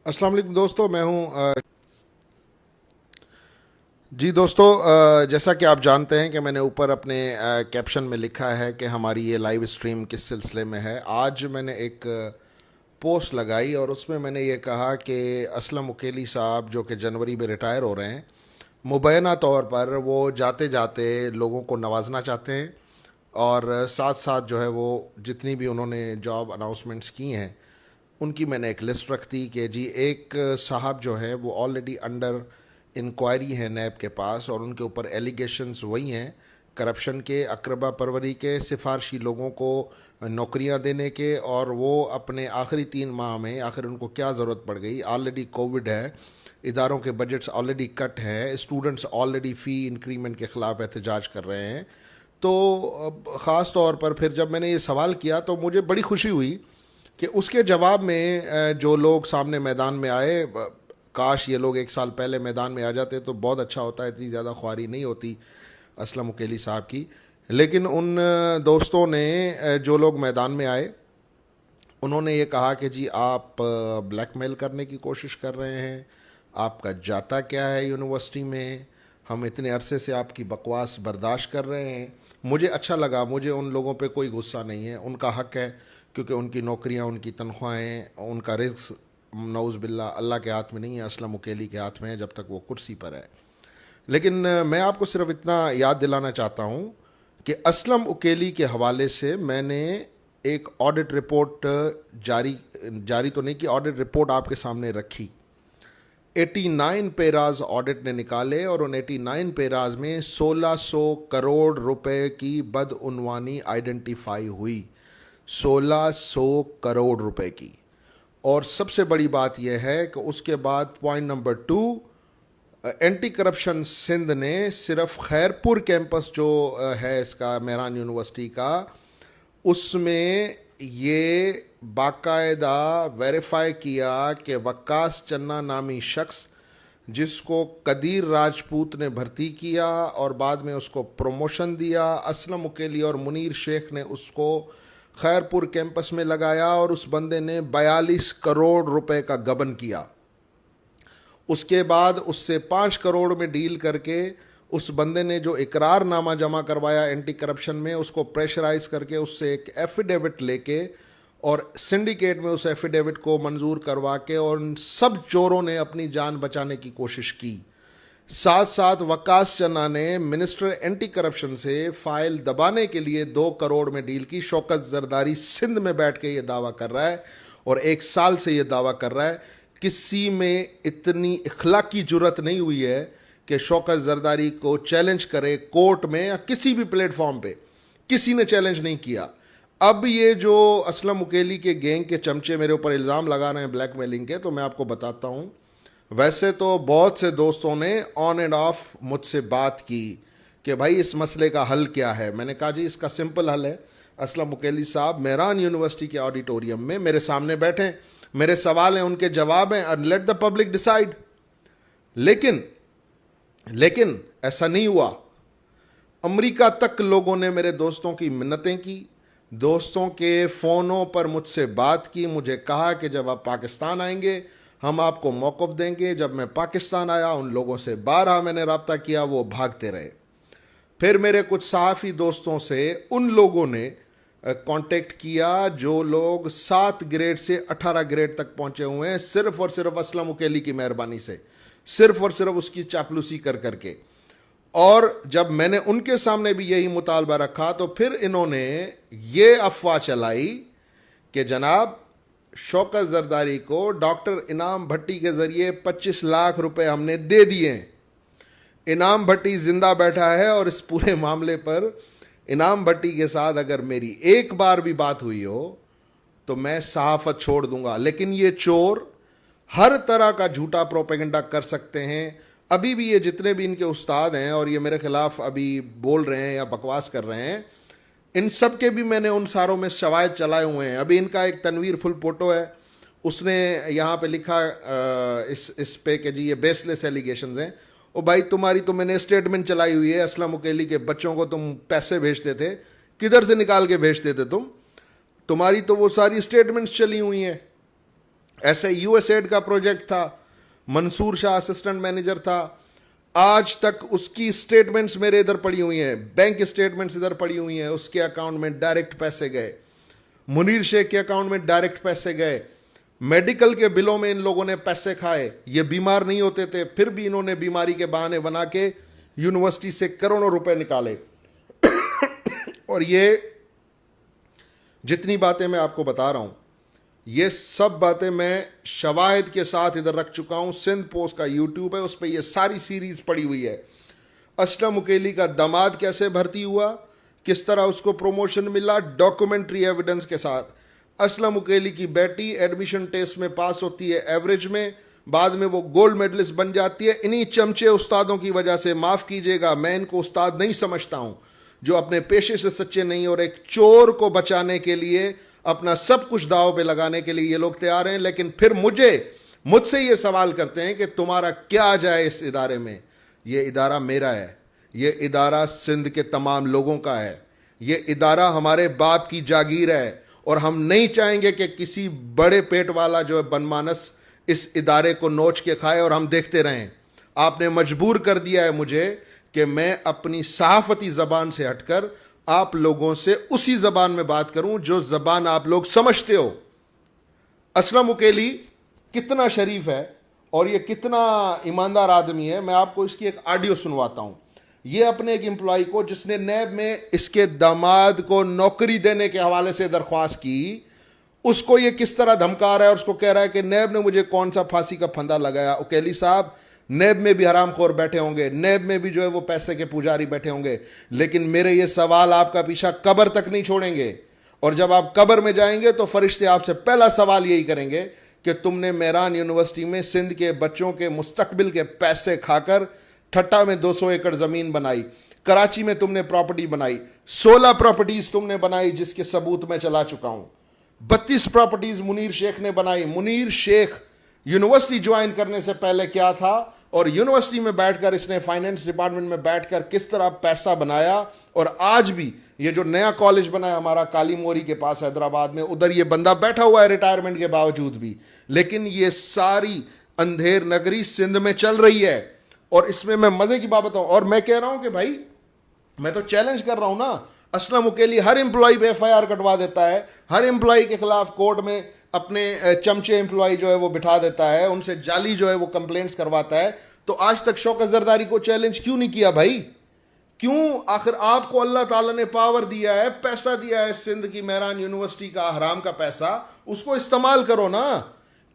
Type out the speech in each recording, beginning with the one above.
अस्सलाम वालेकुम दोस्तों, मैं हूं जी दोस्तों, जैसा कि आप जानते हैं कि मैंने ऊपर अपने कैप्शन में लिखा है कि हमारी ये लाइव स्ट्रीम किस सिलसिले में है। आज मैंने एक पोस्ट लगाई और उसमें मैंने ये कहा कि असलम उकेली साहब जो कि जनवरी में रिटायर हो रहे हैं, मुबैना तौर पर वो जाते जाते लोगों को नवाजना चाहते हैं और साथ साथ जो है वो जितनी भी उन्होंने जॉब अनाउंसमेंट्स की हैं उनकी मैंने एक लिस्ट रख दी कि जी एक साहब जो है वो ऑलरेडी अंडर इंक्वायरी है नैब के पास और उनके ऊपर एलिगेशंस वही हैं करप्शन के, अकरबा परवरी के, सिफारशी लोगों को नौकरियां देने के। और वो अपने आखिरी 3 माह में आखिर उनको क्या ज़रूरत पड़ गई, ऑलरेडी कोविड है, इदारों के बजट्स ऑलरेडी कट हैं, स्टूडेंट्स ऑलरेडी फ़ी इंक्रीमेंट के ख़िलाफ़ एहतजाज कर रहे हैं। तो ख़ास तौर पर फिर जब मैंने ये सवाल किया तो मुझे बड़ी खुशी हुई कि उसके जवाब में जो लोग सामने मैदान में आए, काश ये लोग 1 साल पहले मैदान में आ जाते तो बहुत अच्छा होता, इतनी ज़्यादा ख्वारी नहीं होती असलम उकेली साहब की। लेकिन उन दोस्तों ने जो लोग मैदान में आए उन्होंने ये कहा कि जी आप ब्लैकमेल करने की कोशिश कर रहे हैं, आपका जाता क्या है यूनिवर्सिटी में, हम इतने अरसे से आपकी बकवास बर्दाश्त कर रहे हैं। मुझे अच्छा लगा, मुझे उन लोगों पे कोई गुस्सा नहीं है, उनका हक़ है क्योंकि उनकी नौकरियां, उनकी तनख्वाहें, उनका रिस्क नौज़ बिल्ला अल्लाह के हाथ में नहीं है, असलम उकेली के हाथ में है जब तक वो कुर्सी पर है। लेकिन मैं आपको सिर्फ इतना याद दिलाना चाहता हूँ कि असलम उकेली के हवाले से मैंने एक ऑडिट रिपोर्ट जारी जारी तो नहीं की, ऑडिट रिपोर्ट आपके सामने रखी। 89 पेराज ऑडिट ने निकाले और उन 89 पेराज में 1600 करोड़ रुपए की बदउनवानी आइडेंटिफाई हुई, 1600 करोड़ रुपए की। और सबसे बड़ी बात यह है कि उसके बाद point number 2, anti corruption Sindh ने सिर्फ खैरपुर कैंपस जो है इसका, मेहरान यूनिवर्सिटी का, उसमें ये बाकायदा वेरीफाई किया कि वक्कास चन्ना नामी शख्स जिसको कदीर राजपूत ने भर्ती किया और बाद में उसको प्रमोशन दिया, असलम उकेली और मुनीर शेख ने उसको खैरपुर कैंपस में लगाया और उस बंदे ने 42 करोड़ रुपए का गबन किया। उसके बाद उससे 5 करोड़ में डील करके उस बंदे ने जो इकरारनामा जमा करवाया एंटी करप्शन में, उसको प्रेशराइज करके उससे एक एफिडेविट लेके और सिंडिकेट में उस एफिडेविट को मंजूर करवा के और उन सब चोरों ने अपनी जान बचाने की कोशिश की। साथ साथ वक्कास चन्ना ने मिनिस्टर एंटी करप्शन से फाइल दबाने के लिए 2 करोड़ में डील की। शौकत जरदारी सिंध में बैठ के ये दावा कर रहा है और 1 साल से ये दावा कर रहा है। किसी में इतनी इखलाकी जुर्रत नहीं हुई है कि शौकत जरदारी को चैलेंज करे कोर्ट में या किसी भी प्लेटफॉर्म पे, किसी ने चैलेंज नहीं किया। अब ये जो असलम उकेली के गैंग के चमचे मेरे ऊपर इल्ज़ाम लगा रहे हैं ब्लैकमेलिंग के, तो मैं आपको बताता हूँ। वैसे तो बहुत से दोस्तों ने ऑन एंड ऑफ मुझसे बात की कि भाई इस मसले का हल क्या है। मैंने कहा जी इसका सिंपल हल है, असलम उकेली साहब मेहरान यूनिवर्सिटी के ऑडिटोरियम में मेरे सामने बैठें, मेरे सवाल हैं, उनके जवाब हैं, और लेट द पब्लिक डिसाइड। लेकिन ऐसा नहीं हुआ। अमेरिका तक लोगों ने मेरे दोस्तों की मिन्नतें की, दोस्तों के फ़ोनों पर मुझसे बात की, मुझे कहा कि जब आप पाकिस्तान आएंगे हम आपको मौक़िफ़ देंगे। जब मैं पाकिस्तान आया उन लोगों से 12 मैंने रब्ता किया, वो भागते रहे। फिर मेरे कुछ सहाफ़ी दोस्तों से उन लोगों ने कांटेक्ट किया जो लोग 7 ग्रेड से 18 ग्रेड तक पहुंचे हुए हैं, सिर्फ और सिर्फ असलम उकेली की मेहरबानी से, सिर्फ और सिर्फ उसकी चापलूसी कर करके। और जब मैंने उनके सामने भी यही मुतालबा रखा तो फिर इन्होंने ये अफवाह चलाई कि जनाब शौकत जरदारी को डॉक्टर इनाम भट्टी के ज़रिए 25 लाख रुपए हमने दे दिए। इनाम भट्टी जिंदा बैठा है और इस पूरे मामले पर इनाम भट्टी के साथ अगर मेरी एक बार भी बात हुई हो तो मैं सहाफ़त छोड़ दूंगा। लेकिन ये चोर हर तरह का झूठा प्रोपेगेंडा कर सकते हैं। अभी भी ये जितने भी इनके उस्ताद हैं और ये मेरे खिलाफ अभी बोल रहे हैं या बकवास कर रहे हैं, इन सब के भी मैंने उन सारों में शवायद चलाए हुए हैं। अभी इनका एक तनवीर फुल फोटो है, उसने यहाँ पे लिखा इस पे कि जी ये बेसलेस एलिगेशंस हैं। ओ भाई तुम्हारी तो मैंने स्टेटमेंट चलाई हुई है, असलम उकेली के बच्चों को तुम पैसे भेजते थे, किधर से निकाल के भेजते थे तुम? तुम्हारी तो वो सारी स्टेटमेंट्स चली हुई हैं। ऐसे यूएसएड का प्रोजेक्ट था, मंसूर शाह असिस्टेंट मैनेजर था, आज तक उसकी स्टेटमेंट्स मेरे इधर पड़ी हुई हैं, बैंक स्टेटमेंट्स इधर पड़ी हुई हैं, उसके अकाउंट में डायरेक्ट पैसे गए, मुनीर शेख के अकाउंट में डायरेक्ट पैसे गए, मेडिकल के बिलों में इन लोगों ने पैसे खाए, ये बीमार नहीं होते थे फिर भी इन्होंने बीमारी के बहाने बना के यूनिवर्सिटी से करोड़ों रुपए निकाले। और ये जितनी बातें मैं आपको बता रहा हूं, ये सब बातें मैं शवाहिद के साथ इधर रख चुका हूं। सिंध पोस्ट का यूट्यूब है, उस पर यह सारी सीरीज पड़ी हुई है। असलम उकेली का दामाद कैसे भर्ती हुआ, किस तरह उसको प्रमोशन मिला, डॉक्यूमेंट्री एविडेंस के साथ। असलम उकेली की बेटी एडमिशन टेस्ट में पास होती है एवरेज में, बाद में वो गोल्ड मेडलिस्ट बन जाती है। इन्हीं चमचे उस्तादों की वजह से, माफ़ कीजिएगा मैं इनको उस्ताद नहीं समझता हूं, जो अपने पेशे से सच्चे नहीं और एक चोर को बचाने के लिए अपना सब कुछ दाव पे लगाने के लिए ये लोग तैयार हैं। लेकिन फिर मुझसे ये सवाल करते हैं कि तुम्हारा क्या जाए इस इदारे में। ये इदारा मेरा है, ये इदारा सिंध के तमाम लोगों का है, ये इदारा हमारे बाप की जागीर है और हम नहीं चाहेंगे कि किसी बड़े पेट वाला जो है बनमानस इस इदारे को नोच के खाए और हम देखते रहें। आपने मजबूर कर दिया है मुझे कि मैं अपनी सहाफती ज़बान से हटकर आप लोगों से उसी ज़बान में बात करूं जो ज़बान आप लोग समझते हो। असलम उकेली कितना शरीफ है और ये कितना ईमानदार आदमी है, मैं आपको इसकी एक ऑडियो सुनवाता हूं। ये अपने एक एम्प्लॉय को, जिसने नैब में इसके दामाद को नौकरी देने के हवाले से दरख्वास्त की, उसको ये किस तरह धमका रहा है और उसको कह रहा है कि नैब ने मुझे कौन सा फांसी का फंदा लगाया। उकेली साहब, नैब में भी हरामखोर बैठे होंगे, नैब में भी जो है वो पैसे के पुजारी बैठे होंगे, लेकिन मेरे ये सवाल आपका पीछा कब्र तक नहीं छोड़ेंगे। और जब आप कब्र में जाएंगे तो फरिश्ते आपसे पहला सवाल यही करेंगे कि तुमने मेहरान यूनिवर्सिटी में सिंध के बच्चों के मुस्तकबिल के पैसे खाकर ठट्टा में 200 एकड़ ज़मीन बनाई, कराची में तुमने प्रॉपर्टी बनाई, 16 प्रॉपर्टीज़ तुमने बनाई जिसके सबूत मैं चला चुका हूँ, 32 प्रॉपर्टीज़ मुनीर शेख ने बनाई। मुनीर शेख यूनिवर्सिटी ज्वाइन करने से पहले क्या था और यूनिवर्सिटी में बैठकर इसने फाइनेंस डिपार्टमेंट में बैठकर किस तरह पैसा बनाया। और आज भी ये जो नया कॉलेज बना है हमारा काली मोरी के पास हैदराबाद में, उधर ये बंदा बैठा हुआ है रिटायरमेंट के बावजूद भी, लेकिन ये सारी अंधेर नगरी सिंध में चल रही है। और इसमें मैं मजे की बात बताऊं, और मैं कह रहा हूं कि भाई मैं तो चैलेंज कर रहा हूं ना, असलम उकेली हर एम्प्लॉय पे एफआईआर कटवा देता है, हर एम्प्लॉय के खिलाफ कोर्ट में अपने चमचे एम्प्लॉय जो है वो बिठा देता है, उनसे जाली जो है वो कंप्लेंट्स करवाता है। तो आज तक शौकत जरदारी को चैलेंज क्यों नहीं किया भाई? क्यों? आखिर आपको अल्लाह ताला ने पावर दिया है, पैसा दिया है सिंध की मेहरान यूनिवर्सिटी का हराम का पैसा, उसको इस्तेमाल करो ना।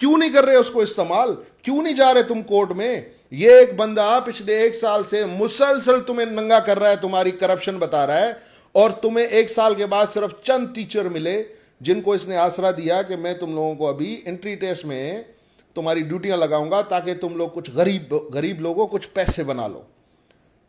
क्यों नहीं कर रहे उसको इस्तेमाल? क्यों नहीं जा रहे तुम कोर्ट में? ये एक बंदा पिछले 1 साल से मुसलसल तुम्हें नंगा कर रहा है, तुम्हारी करप्शन बता रहा है, और तुम्हें 1 साल के बाद सिर्फ चंद टीचर मिले जिनको इसने आसरा दिया कि मैं तुम लोगों को अभी एंट्री टेस्ट में तुम्हारी ड्यूटियां लगाऊंगा ताकि तुम लोग कुछ गरीब लोगों कुछ पैसे बना लो।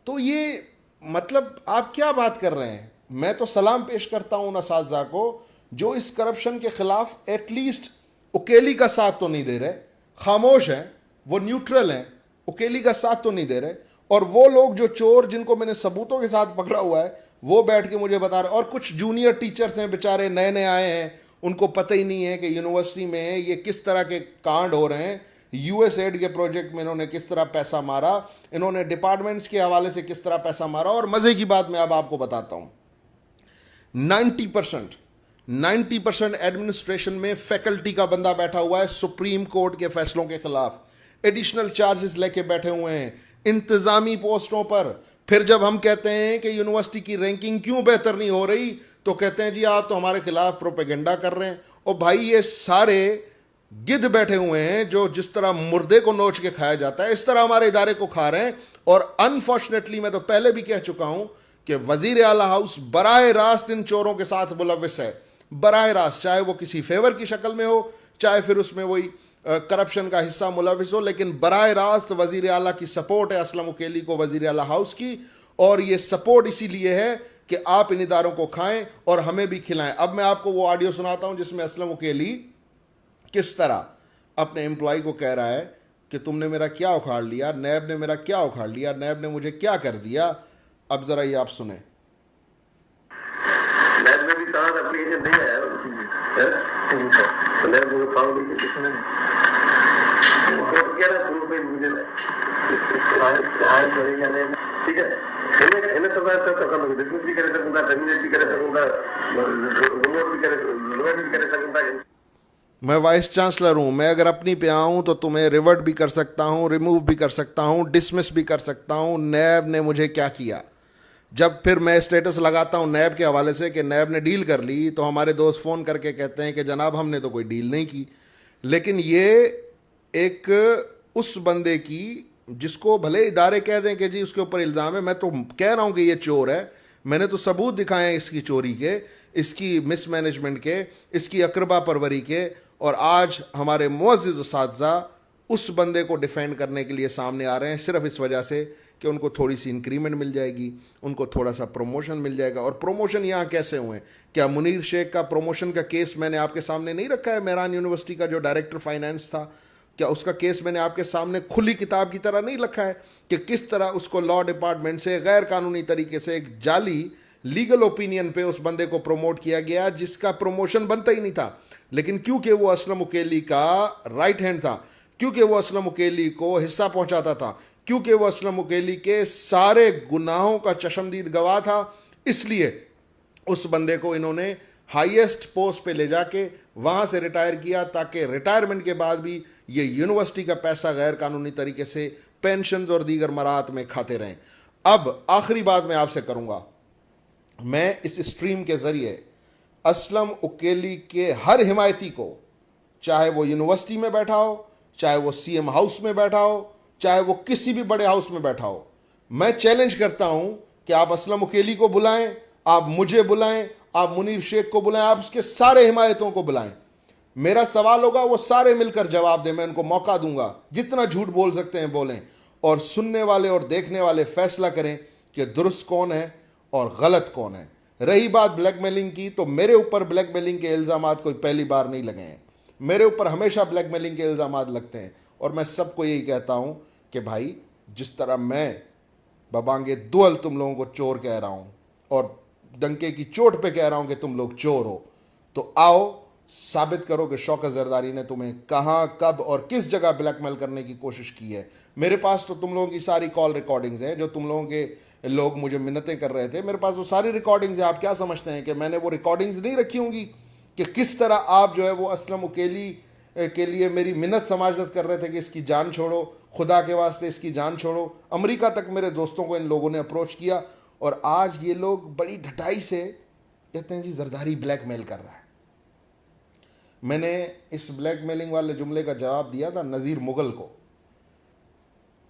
तो ये मतलब आप क्या बात कर रहे हैं? मैं तो सलाम पेश करता हूं उन असातिज़ा को जो इस करप्शन के खिलाफ एटलीस्ट उकेली का साथ तो नहीं दे रहे, खामोश हैं, वो न्यूट्रल हैं, उकेली का साथ तो नहीं दे रहे। और वो लोग जो चोर जिनको मैंने सबूतों के साथ पकड़ा हुआ है वो बैठ के मुझे बता रहे। और कुछ जूनियर टीचर्स हैं बेचारे, नए नए आए हैं, उनको पता ही नहीं है कि यूनिवर्सिटी में ये किस तरह के कांड हो रहे हैं। यूएसएड के प्रोजेक्ट में इन्होंने किस तरह पैसा मारा, इन्होंने डिपार्टमेंट्स के हवाले से किस तरह पैसा मारा। और मज़े की बात मैं अब आपको बताता हूँ, 90% एडमिनिस्ट्रेशन में फैकल्टी का बंदा बैठा हुआ है सुप्रीम कोर्ट के फैसलों के खिलाफ, एडिशनल चार्जेस लेके बैठे हुए हैं इंतजामी पोस्टों पर। फिर जब हम कहते हैं कि यूनिवर्सिटी की रैंकिंग क्यों बेहतर नहीं हो रही, तो कहते हैं जी आप तो हमारे खिलाफ प्रोपेगेंडा कर रहे हैं। और भाई ये सारे गिद्ध बैठे हुए हैं जो जिस तरह मुर्दे को नोच के खाया जाता है इस तरह हमारे इदारे को खा रहे हैं। और अनफॉर्चुनेटली मैं तो पहले भी कह चुका हूं कि वजीर आला हाउस बराह रास्त इन चोरों के साथ मुलविस है, बराह रास्त, चाहे वो किसी फेवर की शक्ल में हो, चाहे फिर उसमें वही करप्शन का हिस्सा मुलविस हो, लेकिन बराह रास्त वजीर आला की सपोर्ट है असलम उकेली को, वजीर आला हाउस की। और ये सपोर्ट इसीलिए है कि आप इन इदारों को खाएं और हमें भी खिलाएं। अब मैं आपको वो ऑडियो सुनाता हूं जिसमें असलम उकेली किस तरह अपने एम्प्लॉय को कह रहा है कि तुमने मेरा क्या उखाड़ लिया, नैब ने मेरा क्या उखाड़ लिया, नैब ने मुझे क्या कर दिया। अब जरा ये आप सुने। नैब में भी कहा अपनी नहीं आया, नैब मुझे ठीक है, એને તો બિઝનેસ બી કરી શકું, ટર્મિનેટ બી કરી શકું, रिमोट भी कर सकता है। मैं वाइस चांसलर हूँ, मैं अगर अपनी पे आऊँ तो तुम्हें रिवर्ट भी कर सकता हूँ, रिमूव भी कर सकता हूँ, डिसमिस भी कर सकता हूँ। नैब ने मुझे क्या किया? जब फिर मैं स्टेटस लगाता हूँ नैब के हवाले से कि नैब ने डील कर ली, तो हमारे दोस्त फ़ोन करके कहते हैं कि जनाब हमने तो कोई डील नहीं की। लेकिन ये एक उस बंदे की, जिसको भले इदारे कह दें कि जी उसके ऊपर इल्ज़ाम है, मैं तो कह रहा हूँ कि ये चोर है। मैंने तो सबूत दिखाए हैं इसकी चोरी के, इसकी मिसमैनेजमेंट के, इसकी अकरबा परवरी के। और आज हमारे मुअज़्ज़िज़ उस्ताज़ा उस बंदे को डिफेंड करने के लिए सामने आ रहे हैं, सिर्फ इस वजह से कि उनको थोड़ी सी इंक्रीमेंट मिल जाएगी, उनको थोड़ा सा प्रमोशन मिल जाएगा। और प्रमोशन यहाँ कैसे हुए? क्या मुनीर शेख का प्रमोशन का केस मैंने आपके सामने नहीं रखा है? मेहरान यूनिवर्सिटी का जो डायरेक्टर फाइनेंस था, क्या उसका केस मैंने आपके सामने खुली किताब की तरह नहीं रखा है कि किस तरह उसको लॉ डिपार्टमेंट से गैर कानूनी तरीके से एक जाली लीगल ओपिनियन पे उस बंदे को प्रमोट किया गया, जिसका प्रमोशन बनता ही नहीं था। लेकिन क्योंकि वो असलम उकेली का राइट हैंड था, क्योंकि वो असलम उकेली को हिस्सा पहुंचाता था, क्योंकि वो असलम उकेली के सारे गुनाहों का चशमदीद गवाह था, इसलिए उस बंदे को इन्होंने हाईएस्ट पोस्ट पे ले जाके वहां से रिटायर किया, ताकि रिटायरमेंट के बाद भी ये यूनिवर्सिटी का पैसा गैर कानूनी तरीके से पेंशन और दीगर मराहत में खाते रहें। अब आखिरी बात मैं आपसे करूंगा, मैं इस स्ट्रीम के जरिए असलम उकेली के हर हिमायती को, चाहे वो यूनिवर्सिटी में बैठा हो, चाहे वो सीएम हाउस में बैठा हो, चाहे वो किसी भी बड़े हाउस में बैठा हो, मैं चैलेंज करता हूं कि आप असलम उकेली को बुलाएं, आप मुझे बुलाएं, आप मुनीर शेख को बुलाएं, आप उसके सारे हिमायतों को बुलाएं। मेरा सवाल होगा, वो सारे मिलकर जवाब दें, मैं उनको मौका दूंगा, जितना झूठ बोल सकते हैं बोलें, और सुनने वाले और देखने वाले फैसला करें कि दुरुस्त कौन है और गलत कौन है। रही बात ब्लैकमेलिंग की, तो मेरे ऊपर ब्लैकमेलिंग के इल्ज़ाम कोई पहली बार नहीं लगे हैं, मेरे ऊपर हमेशा ब्लैकमेलिंग के इल्ज़ाम लगते हैं। और मैं सबको यही कहता हूं कि भाई, जिस तरह मैं बबांगे दुअल तुम लोगों को चोर कह रहा हूं और डंके की चोट पे कह रहा हूं कि तुम लोग चोर हो, तो आओ साबित करो कि शौकत जरदारी ने तुम्हें कहां, कब और किस जगह ब्लैकमेल करने की कोशिश की है। मेरे पास तो तुम लोगों की सारी कॉल रिकॉर्डिंग्स हैं, जो तुम लोगों के लोग मुझे मिन्नतें कर रहे थे, मेरे पास वो सारी रिकॉर्डिंग्स हैं। आप क्या समझते हैं कि मैंने वो रिकॉर्डिंग्स नहीं रखी होंगी कि किस तरह आप जो है वो असलम उकेली के लिए मेरी मिन्नत समाजत कर रहे थे कि इसकी जान छोड़ो, खुदा के वास्ते इसकी जान छोड़ो। अमेरिका तक मेरे दोस्तों को इन लोगों ने अप्रोच किया, और आज ये लोग बड़ी ढटाई से कहते हैं जी जरदारी ब्लैकमेल कर रहा है। मैंने इस ब्लैकमेलिंग वाले जुमले का जवाब दिया था नज़ीर मुगल को,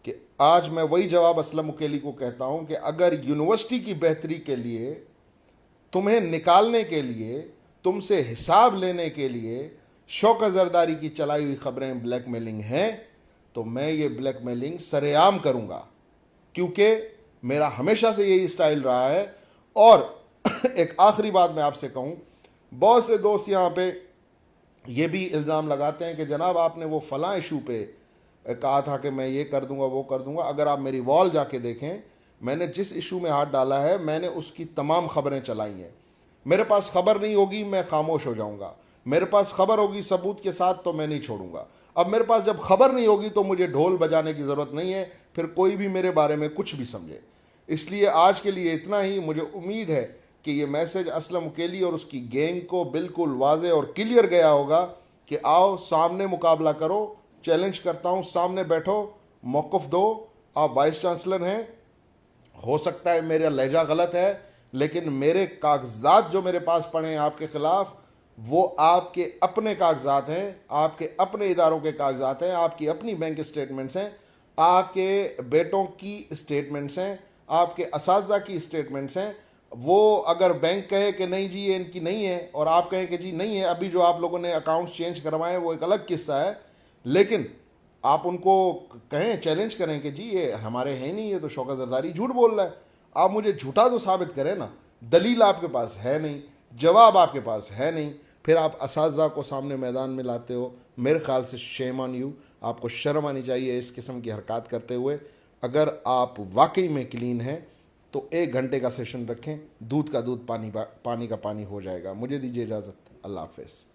कि आज मैं वही जवाब असलम उकेली को कहता हूं कि अगर यूनिवर्सिटी की बेहतरी के लिए, तुम्हें निकालने के लिए, तुमसे हिसाब लेने के लिए शौकत जरदारी की चलाई हुई खबरें ब्लैकमेलिंग हैं, तो मैं ये ब्लैकमेलिंग सरेआम करूंगा, क्योंकि मेरा हमेशा से यही स्टाइल रहा है। और एक आखिरी बात मैं आपसे कहूं, बहुत से दोस्त यहाँ पे ये भी इल्ज़ाम लगाते हैं कि जनाब आपने वो फ़लाँ इशू पे कहा था कि मैं ये कर दूंगा, वो कर दूंगा। अगर आप मेरी वॉल जाके देखें, मैंने जिस इशू में हाथ डाला है, मैंने उसकी तमाम खबरें चलाई हैं। मेरे पास खबर नहीं होगी मैं खामोश हो जाऊंगा, मेरे पास खबर होगी सबूत के साथ तो मैं नहीं छोड़ूंगा। अब मेरे पास जब खबर नहीं होगी तो मुझे ढोल बजाने की ज़रूरत नहीं है, फिर कोई भी मेरे बारे में कुछ भी समझे। इसलिए आज के लिए इतना ही। मुझे उम्मीद है कि ये मैसेज असलम उकेली और उसकी गैंग को बिल्कुल वाज़े और क्लियर गया होगा कि आओ सामने मुकाबला करो। चैलेंज करता हूँ, सामने बैठो, मौक़िफ़ दो। आप वाइस चांसलर हैं, हो सकता है मेरा लहजा गलत है, लेकिन मेरे कागजात जो मेरे पास पड़े हैं आपके ख़िलाफ़, वो आपके अपने कागजात हैं, आपके अपने इदारों के कागजात हैं, आपकी अपनी बैंक स्टेटमेंट्स हैं, आपके बेटों की स्टेटमेंट्स हैं, आपके असातिज़ा की स्टेटमेंट्स हैं। वो अगर बैंक कहे कि नहीं जी ये इनकी नहीं है, और आप कहें कि जी नहीं है, अभी जो आप लोगों ने अकाउंट्स चेंज करवाए वो एक अलग किस्सा है, लेकिन आप उनको कहें, चैलेंज करें कि जी ये हमारे हैं नहीं, ये तो शौकत जरदारी झूठ बोल रहा है। आप मुझे झूठा तो साबित करें ना। दलील आपके पास है नहीं, जवाब आपके पास है नहीं, फिर आप असातिज़ा को सामने मैदान में लाते हो। मेरे ख्याल से शेम ऑन यू, आपको शर्म आनी चाहिए इस किस्म की हरकत करते हुए। अगर आप वाकई में क्लीन हैं तो 1 घंटे का सेशन रखें, दूध का दूध, पानी का पानी हो जाएगा। मुझे दीजिए इजाज़त, अल्लाह हाफ़िज़।